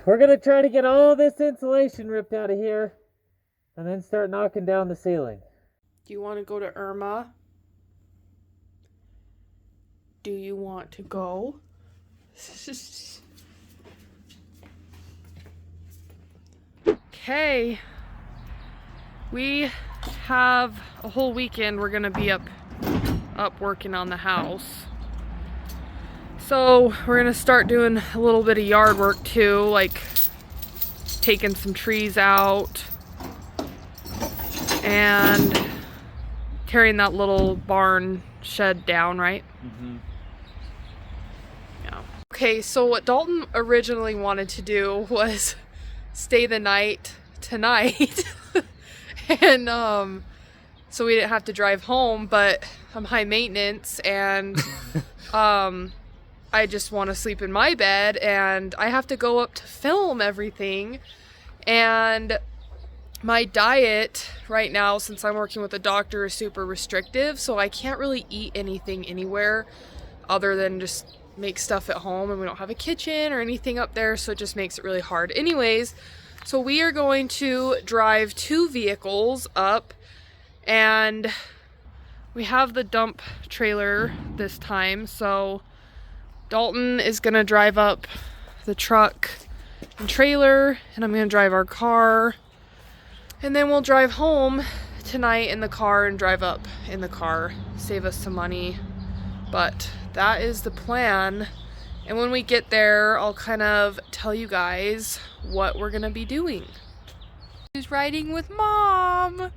we're gonna try to get all this insulation ripped out of here and then start knocking down the ceiling. Do you want to go to Irma? Do you want to go? Okay. We have a whole weekend. We're gonna be up working on the house. So we're gonna start doing a little bit of yard work too, like taking some trees out and tearing that little barn shed down, right? Mm-hmm. Yeah. Okay, so what Dalton originally wanted to do was stay the night tonight. And so we didn't have to drive home, but I'm high maintenance and I just want to sleep in my bed and I have to go up to film everything. And my diet right now, since I'm working with a doctor, is super restrictive, so I can't really eat anything anywhere other than just make stuff at home, and we don't have a kitchen or anything up there, so it just makes it really hard. Anyways, so we are going to drive 2 vehicles up, and we have the dump trailer this time, so Dalton is gonna drive up the truck and trailer, and I'm gonna drive our car, and then we'll drive home tonight in the car and drive up in the car, save us some money. But that is the plan. And when we get there, I'll kind of tell you guys what we're gonna be doing. Who's riding with Mom?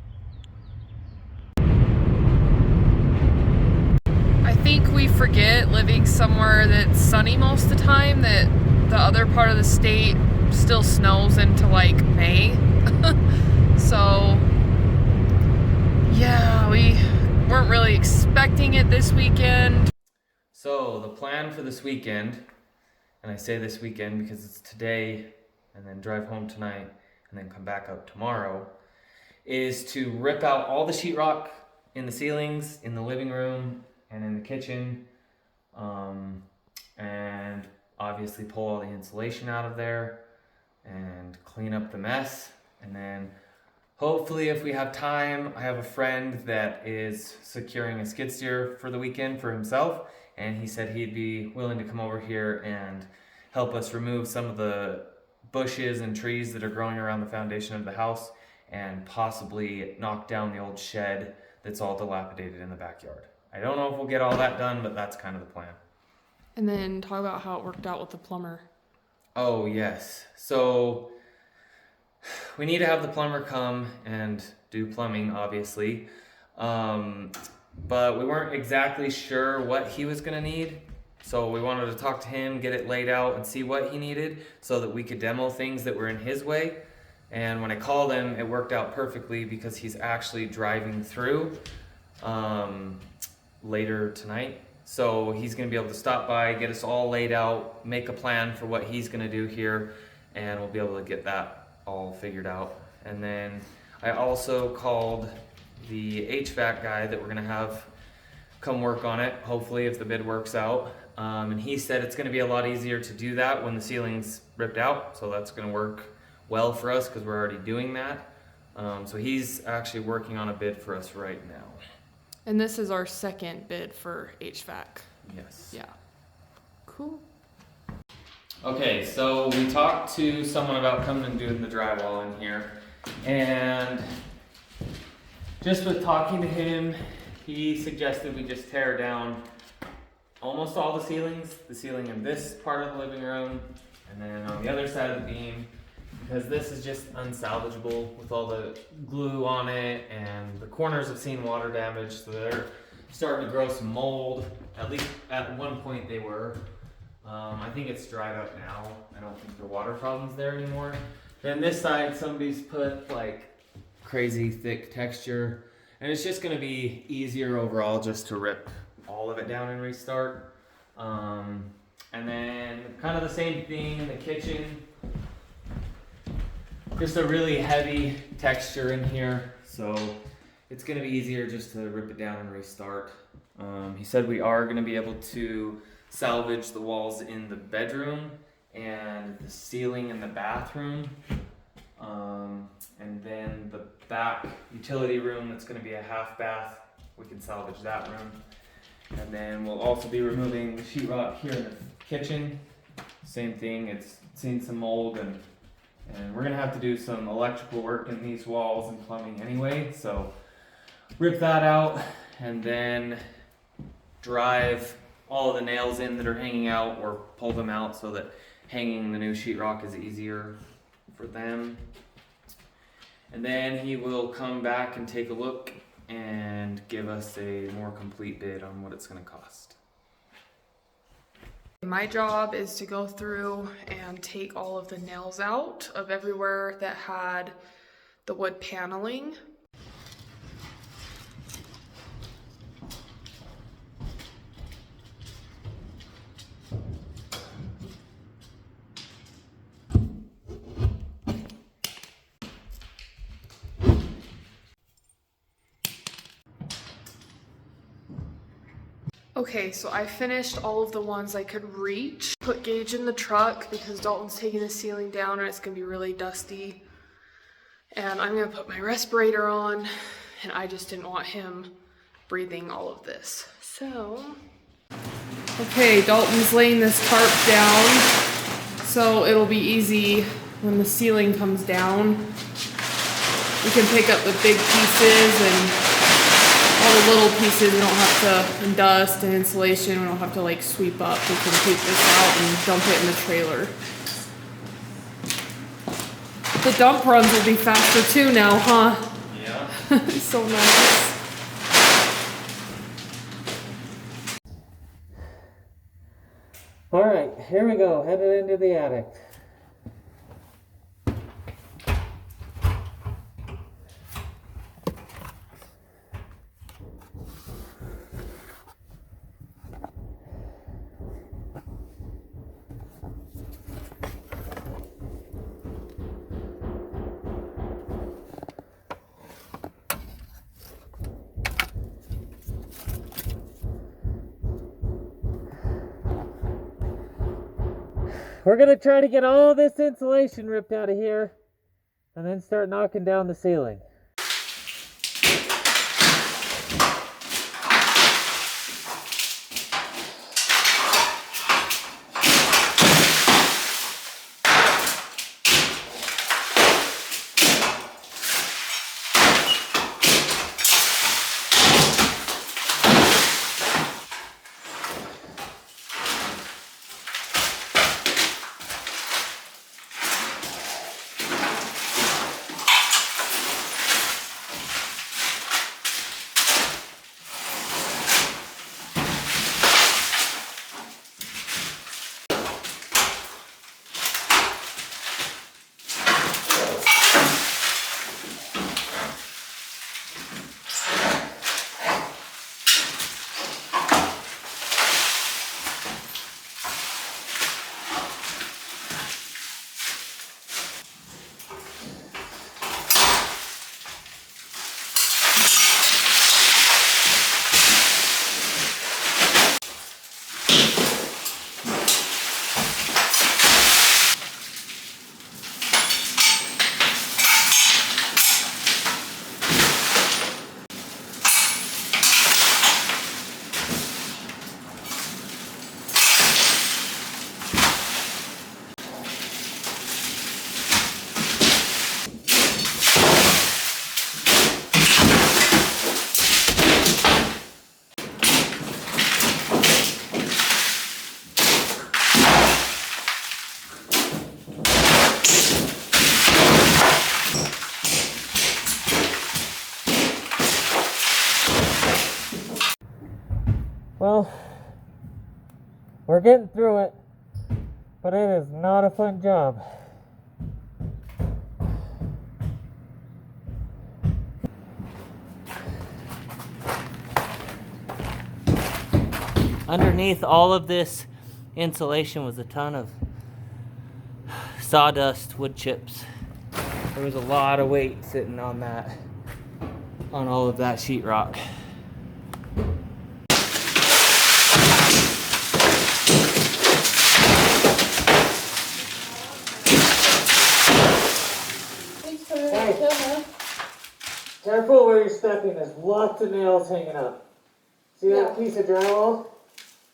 I think we forget, living somewhere that's sunny most of the time, that the other part of the state still snows into like May. So yeah, we weren't really expecting it this weekend. So the plan for this weekend, and I say this weekend because it's today and then drive home tonight and then come back up tomorrow, is to rip out all the sheetrock in the ceilings, in the living room and in the kitchen, and obviously pull all the insulation out of there and clean up the mess. And then hopefully, if we have time, I have a friend that is securing a skid steer for the weekend for himself, and he said he'd be willing to come over here and help us remove some of the bushes and trees that are growing around the foundation of the house and possibly knock down the old shed that's all dilapidated in the backyard. I don't know if we'll get all that done, but that's kind of the plan. And then talk about how it worked out with the plumber. Oh, yes. So we need to have the plumber come and do plumbing, obviously. But we weren't exactly sure what he was going to need. So we wanted to talk to him, get it laid out, and see what he needed so that we could demo things that were in his way. And when I called him, it worked out perfectly because he's actually driving through later tonight. So he's going to be able to stop by, get us all laid out, make a plan for what he's going to do here, and we'll be able to get that all figured out. And then I also called the HVAC guy that we're going to have come work on it, hopefully, if the bid works out. And he said it's going to be a lot easier to do that when the ceiling's ripped out, so that's going to work well for us because we're already doing that. So he's actually working on a bid for us right now. And this is our second bid for HVAC. Yes. Yeah. Cool. Okay, so we talked to someone about coming and doing the drywall in here, and just with talking to him, he suggested we just tear down almost all the ceilings, the ceiling in this part of the living room, and then on the other side of the beam, because this is just unsalvageable with all the glue on it, and the corners have seen water damage, so they're starting to grow some mold. At least at one point they were. I think it's dried up now. I don't think the water problem's there anymore. Then this side, somebody's put like crazy thick texture, and it's just gonna be easier overall just to rip all of it down and restart. And then kind of the same thing in the kitchen. Just a really heavy texture in here, so it's gonna be easier just to rip it down and restart. He said we are gonna be able to salvage the walls in the bedroom and the ceiling in the bathroom. And then the back utility room, that's going to be a half bath. We can salvage that room. And then we'll also be removing the sheetrock here in the kitchen. Same thing, it's seen some mold, and we're going to have to do some electrical work in these walls and plumbing anyway. So rip that out and then drive all of the nails in that are hanging out, or pull them out so that hanging the new sheetrock is easier for them. And then he will come back and take a look and give us a more complete bid on what it's going to cost. My job is to go through and take all of the nails out of everywhere that had the wood paneling. Okay, so I finished all of the ones I could reach. Put Gage in the truck because Dalton's taking the ceiling down and it's gonna be really dusty. And I'm gonna put my respirator on, and I just didn't want him breathing all of this. So, okay, Dalton's laying this tarp down, so it'll be easy when the ceiling comes down. We can pick up the big pieces and all the little pieces. We don't have to, and dust and insulation, we don't have to like sweep up. We can take this out and dump it in the trailer. The dump runs will be faster too now, huh? Yeah. So nice. All right, here we go, headed into the attic. We're gonna try to get all this insulation ripped out of here and then start knocking down the ceiling. Well, we're getting through it, but it is not a fun job. Underneath all of this insulation was a ton of sawdust, wood chips. There was a lot of weight sitting on that, on all of that sheetrock. Hey, careful where you're stepping. There's lots of nails hanging up. See that piece of drywall?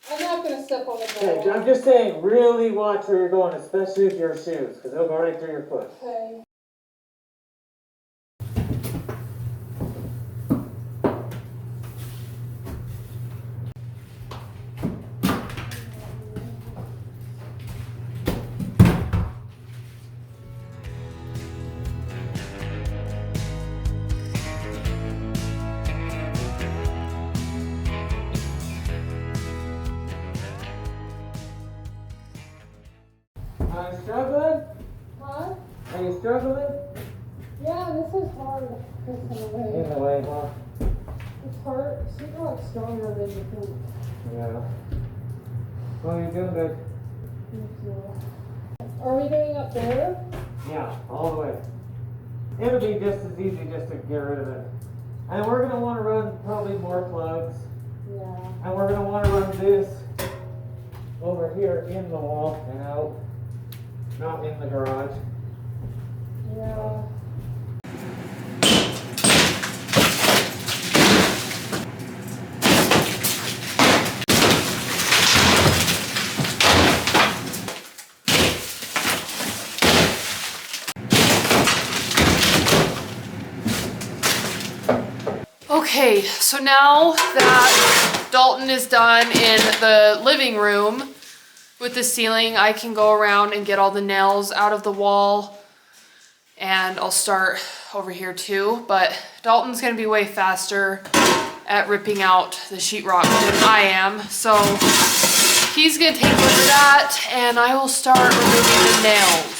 I'm not gonna step on the Okay, drywall. I'm just saying, really watch where you're going, especially with your shoes, because they'll go right through your foot. Okay. Are you struggling? Huh? Are you struggling? Yeah, this is hard. This in a way. In the way, huh? It's hard. Sheetrock's stronger than you think. Yeah. Well, you're doing good. Thank you. Are we doing up there? Yeah, all the way. It'll be just as easy just to get rid of it. And we're going to want to run probably more plugs. Yeah. And we're going to want to run this over here in the wall and out. Not in the garage. Yeah. Okay, so now that Dalton is done in the living room with the ceiling, I can go around and get all the nails out of the wall, and I'll start over here too. But Dalton's gonna be way faster at ripping out the sheetrock than I am, so he's gonna take over that, and I will start removing the nails.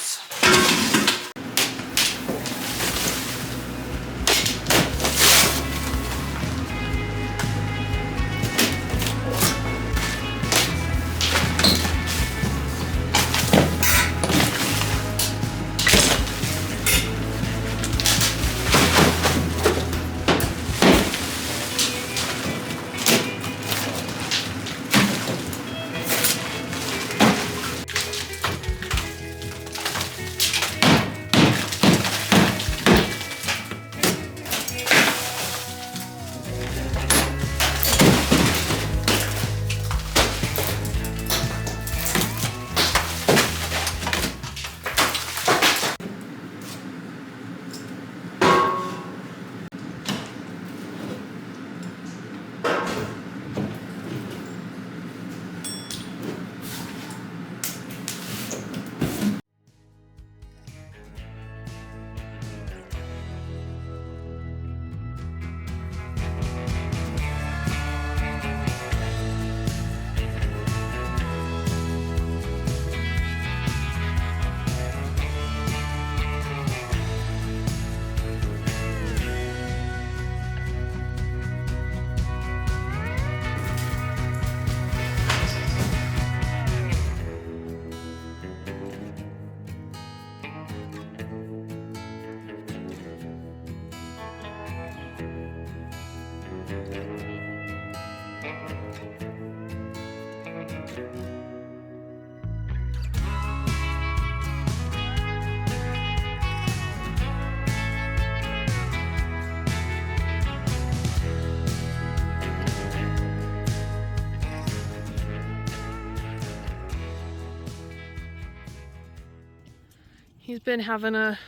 He's been having a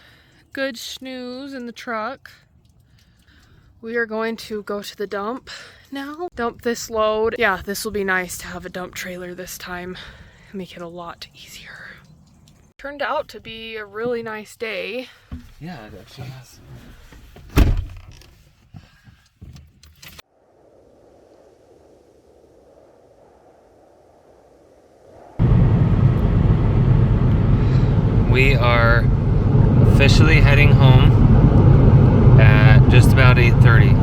good snooze in the truck. We are going to go to the dump now. Dump this load. Yeah, this will be nice to have a dump trailer this time. Make it a lot easier. Turned out to be a really nice day. Yeah, it actually has. We are officially heading home at just about 8:30.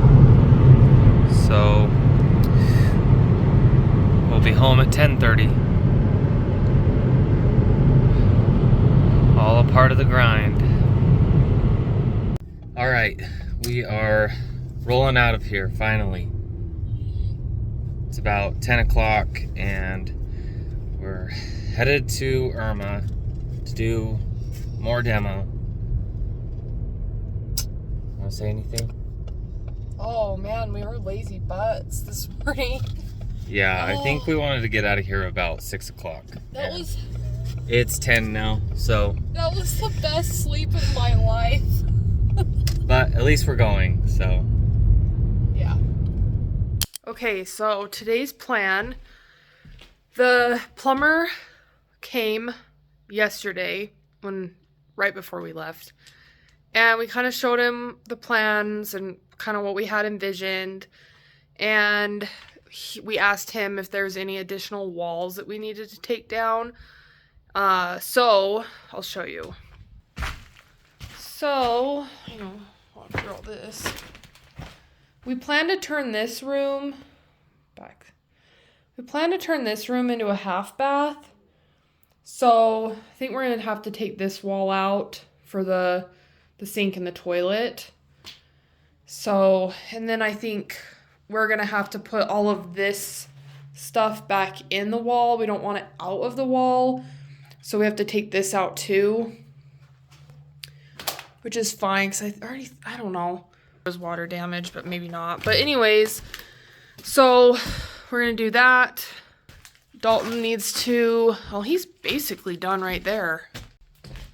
So we'll be home at 10:30. All a part of the grind. All right, we are rolling out of here finally. It's about 10 o'clock and we're headed to Irma to do more demo. want to say anything? Oh man, we were lazy butts this morning. Yeah, I think we wanted to get out of here about 6 o'clock. It's 10 now, so. That was the best sleep of my life. But at least we're going, so. Yeah. Okay, so today's plan. The plumber came yesterday, right before we left. And we kind of showed him the plans and kind of what we had envisioned. And we asked him if there's any additional walls that we needed to take down. So I'll show you. So, walk through all this. We plan to turn this room back. We plan to turn this room into a half bath. So I think we're gonna have to take this wall out for the sink and the toilet. So, and then I think we're gonna have to put all of this stuff back in the wall. We don't want it out of the wall. So we have to take this out too. Which is fine, because I don't know. There's water damage, but maybe not. But anyways, so we're gonna do that. Dalton needs to, well, he's basically done right there.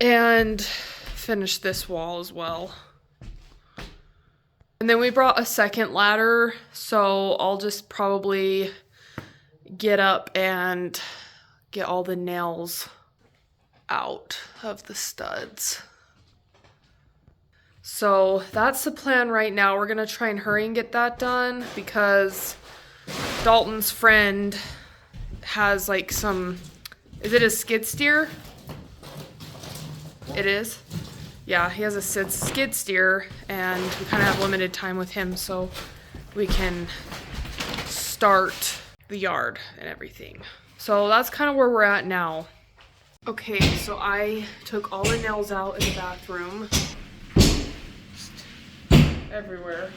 And finish this wall as well. And then we brought a second ladder, so I'll just probably get up and get all the nails out of the studs. So that's the plan right now. We're gonna try and hurry and get that done because Dalton's friend has like some, is it a skid steer? It is? Yeah, he has a skid steer and we kind of have limited time with him so we can start the yard and everything. So that's kind of where we're at now. Okay, so I took all the nails out in the bathroom. Everywhere.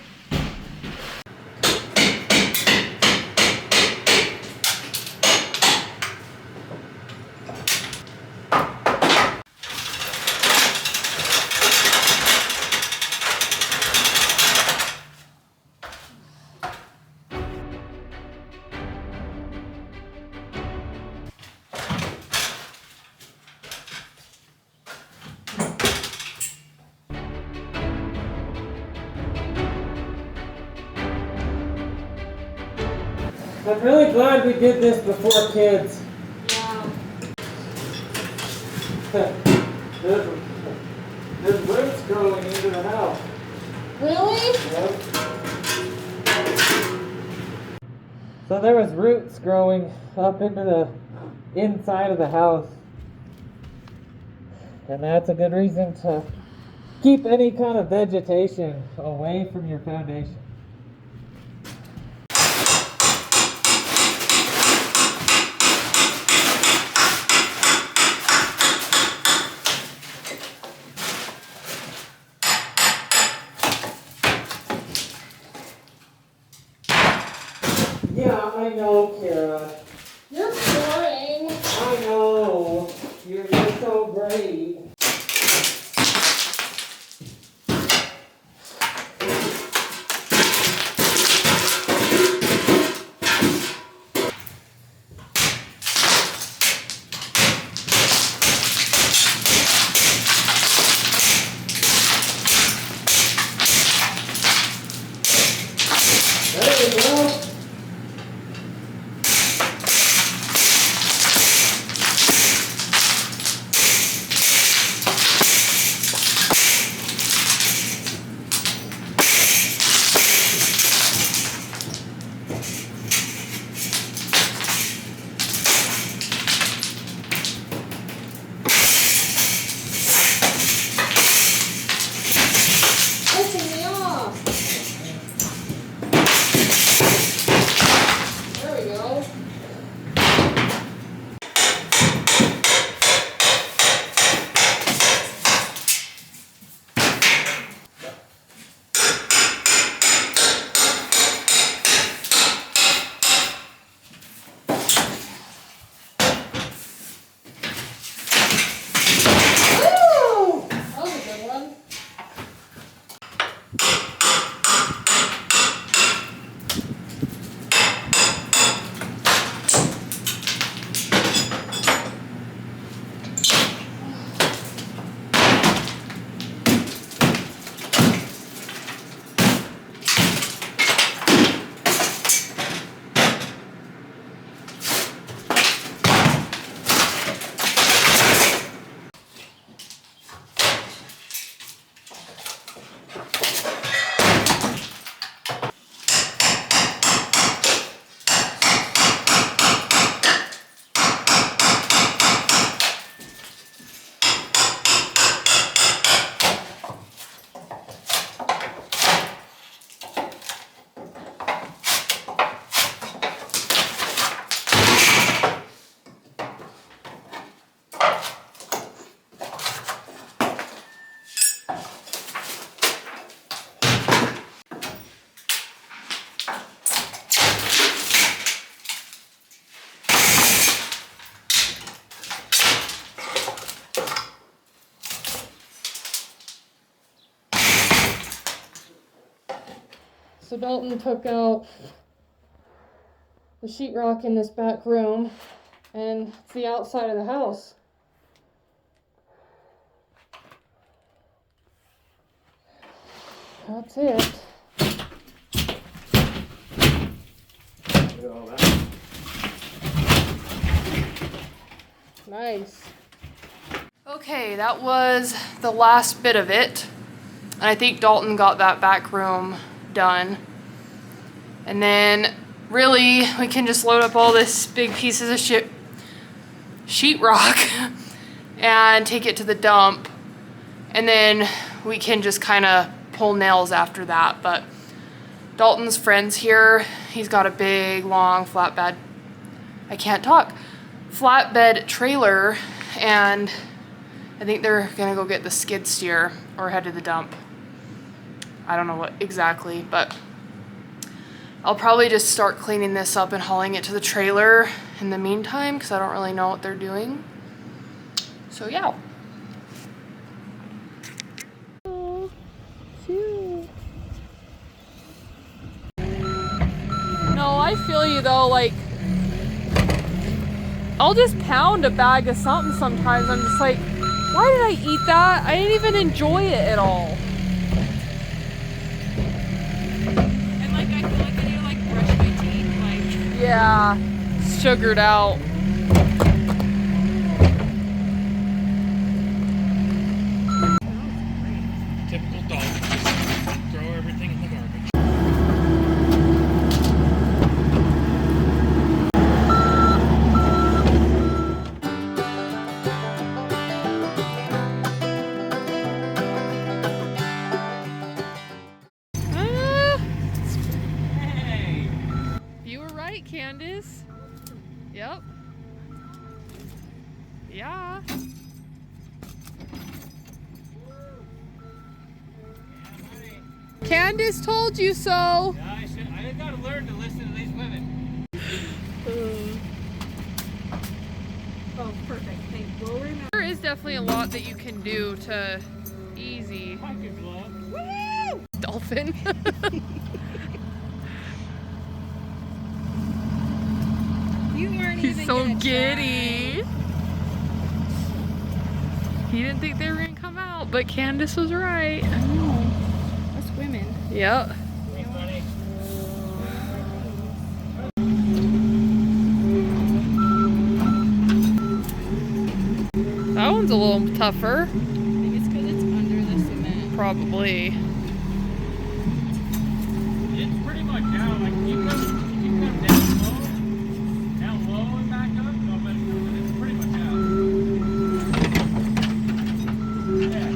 I'm really glad we did this before kids. Yeah. There's roots growing into the house. Really? Yep. So there was roots growing up into the inside of the house. And that's a good reason to keep any kind of vegetation away from your foundation. Yeah, I know, Keira. You're boring. I know. You're so great. So Dalton took out the sheetrock in this back room, and it's the outside of the house. That's it. Look at all that. Nice. Okay, that was the last bit of it. And I think Dalton got that back room done. And then really we can just load up all this big pieces of sheetrock and take it to the dump. And then we can just kind of pull nails after that. But Dalton's friend's here. He's got a big, long flatbed. I can't talk. Flatbed trailer, and I think they're gonna go get the skid steer or head to the dump. I don't know what exactly, but I'll probably just start cleaning this up and hauling it to the trailer in the meantime because I don't really know what they're doing. So yeah. Oh, cute. No, I feel you though, like I'll just pound a bag of something sometimes. I'm just like, why did I eat that? I didn't even enjoy it at all. And like I feel like I need to like brush my teeth, like Yeah, sugared out. Typical dog. Just throw everything in the garbage. Hey! You were right, Candace. Yep. Yeah. Candace told you so. I gotta learn to listen to these women. oh perfect. Thank you. We'll remember. There is definitely a lot that you can do to easy Pocket glove. dolphin. You weren't He's even so gonna giddy. He didn't think they were gonna come out, but Candace was right. try. I know. Us women. Yep. Hey, buddy. That one's a little tougher, I think it's because it's under the cement. probably. It's pretty much down. Like you come down low and back up, but it's pretty much out. Yeah.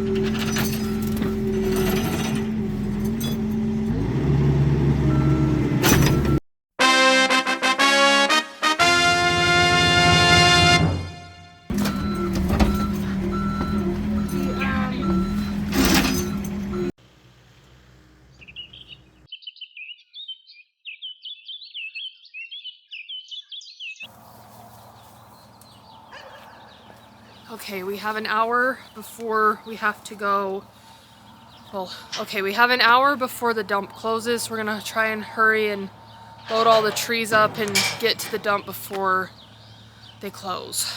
Okay, we have an hour before we have to go. Well, okay, we have an hour before the dump closes. We're gonna try and hurry and load all the trees up and get to the dump before they close.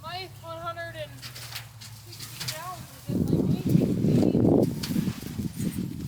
My 160 pounds is in like 18 feet.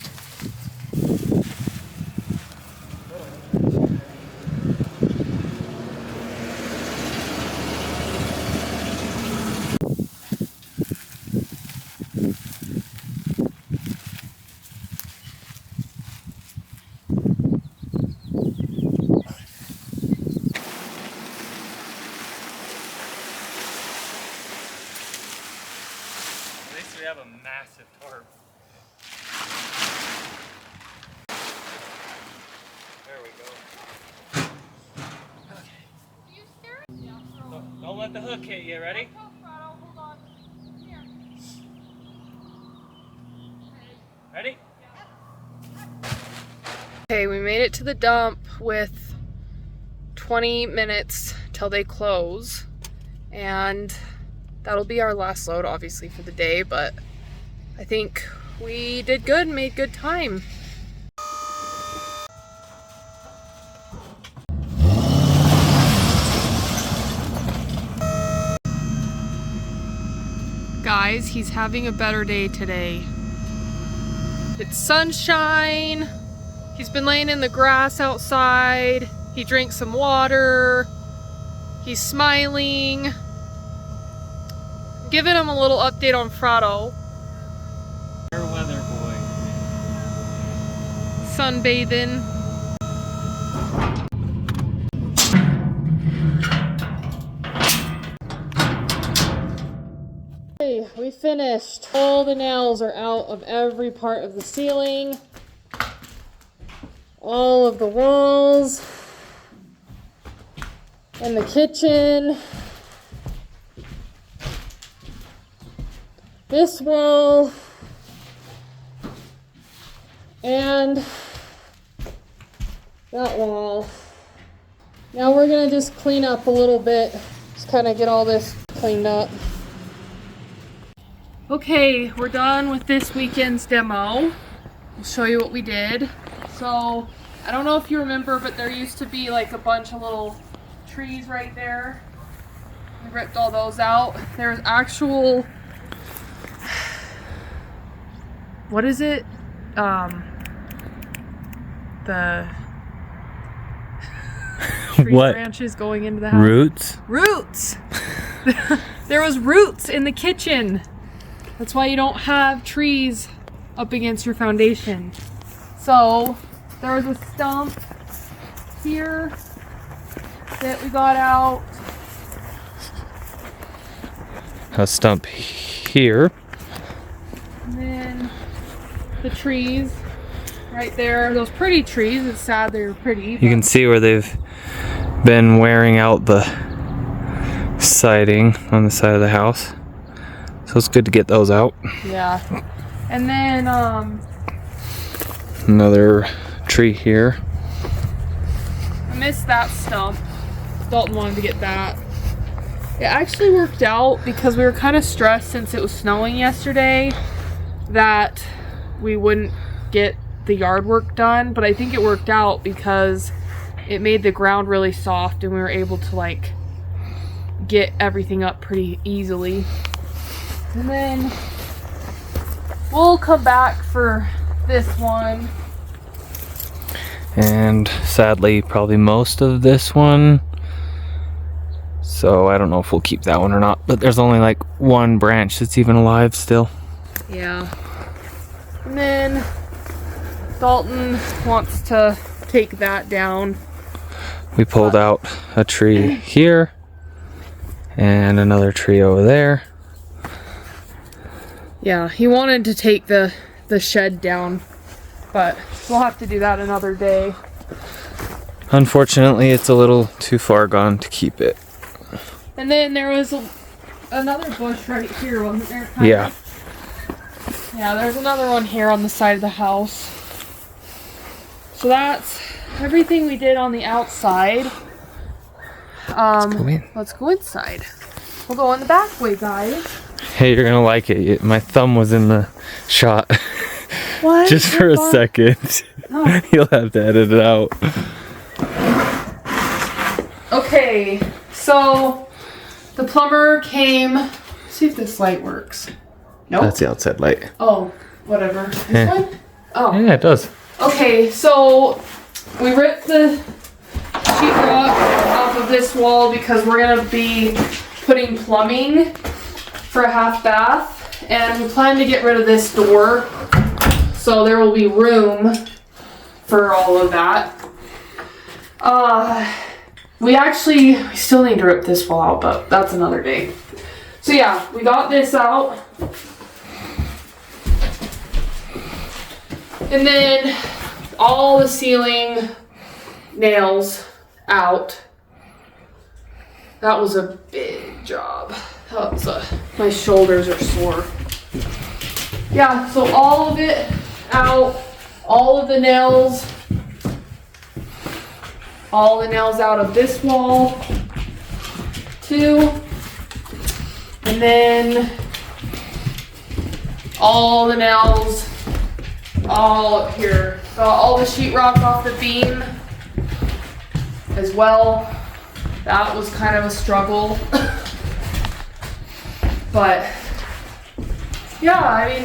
let the hook hit you. Ready? Ready? Okay, we made it to the dump with 20 minutes till they close, and that'll be our last load obviously for the day, but I think we did good, made good time. Guys, he's having a better day today. It's sunshine. He's been laying in the grass outside. He drank some water. He's smiling. Giving him a little update on Frado. Fair weather boy. Sunbathing. Okay, we finished. All the nails are out of every part of the ceiling. All of the walls. And the kitchen. This wall. And that wall. Now we're gonna just clean up a little bit. Just kind of get all this cleaned up. Okay, we're done with this weekend's demo. I'll show you what we did. So, I don't know if you remember, but there used to be like a bunch of little trees right there. We ripped all those out. There's actual, what is it? The tree What? branches going into the house. Roots? Roots! There was roots in the kitchen. That's why you don't have trees up against your foundation. So there was a stump here that we got out. A stump here. And then the trees right there. Those pretty trees. It's sad they were pretty. You can see where they've been wearing out the siding on the side of the house. So it's good to get those out. Yeah. And then Another tree here. I missed that stump. Dalton wanted to get that. It actually worked out because we were kind of stressed since it was snowing yesterday that we wouldn't get the yard work done, but I think it worked out because it made the ground really soft and we were able to like get everything up pretty easily. And then we'll come back for this one. And sadly, probably most of this one. So I don't know if we'll keep that one or not. But there's only like one branch that's even alive still. Yeah. And then Dalton wants to take that down. We pulled out a tree here. And another tree over there. Yeah, he wanted to take the shed down, but we'll have to do that another day. Unfortunately, it's a little too far gone to keep it. And then there was another bush right here, wasn't there? Yeah. Yeah, there's another one here on the side of the house. So that's everything we did on the outside. Let's go inside. We'll go in the back way, guys. Hey, you're gonna like it. My thumb was in the shot. What? Just for a second. Oh. You'll have to edit it out. Okay, so the plumber came. Let's see if this light works. Nope. That's the outside light. Oh, whatever. This Yeah. one? Oh. Yeah, it does. Okay, so we ripped the sheetrock off of this wall because we're gonna be putting plumbing for a half bath, and we plan to get rid of this door, so there will be room for all of that. We still need to rip this wall out, but that's another day. So yeah, we got this out. And then all the ceiling nails out. that was a big job. That was my shoulders are sore. Yeah, so all of it out, all of the nails out of this wall too. And then all the nails all up here. Got all the sheetrock off the beam as well. That was kind of a struggle. But yeah, I mean,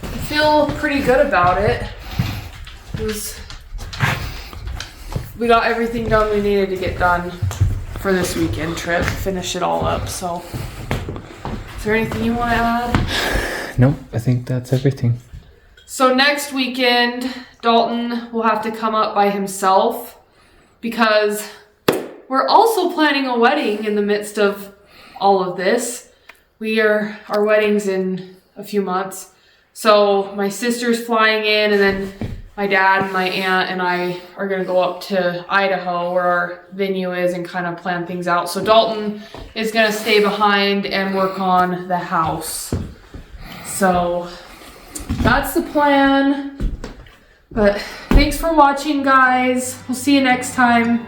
I feel pretty good about it. We got everything done we needed to get done for this weekend trip, finish it all up. So is there anything you want to add? Nope, I think that's everything. So next weekend, Dalton will have to come up by himself because we're also planning a wedding in the midst of all of this. Our wedding's in a few months. So my sister's flying in, and then my dad and my aunt and I are gonna go up to Idaho where our venue is and kind of plan things out. So Dalton is gonna stay behind and work on the house. So that's the plan. But thanks for watching, guys. We'll see you next time.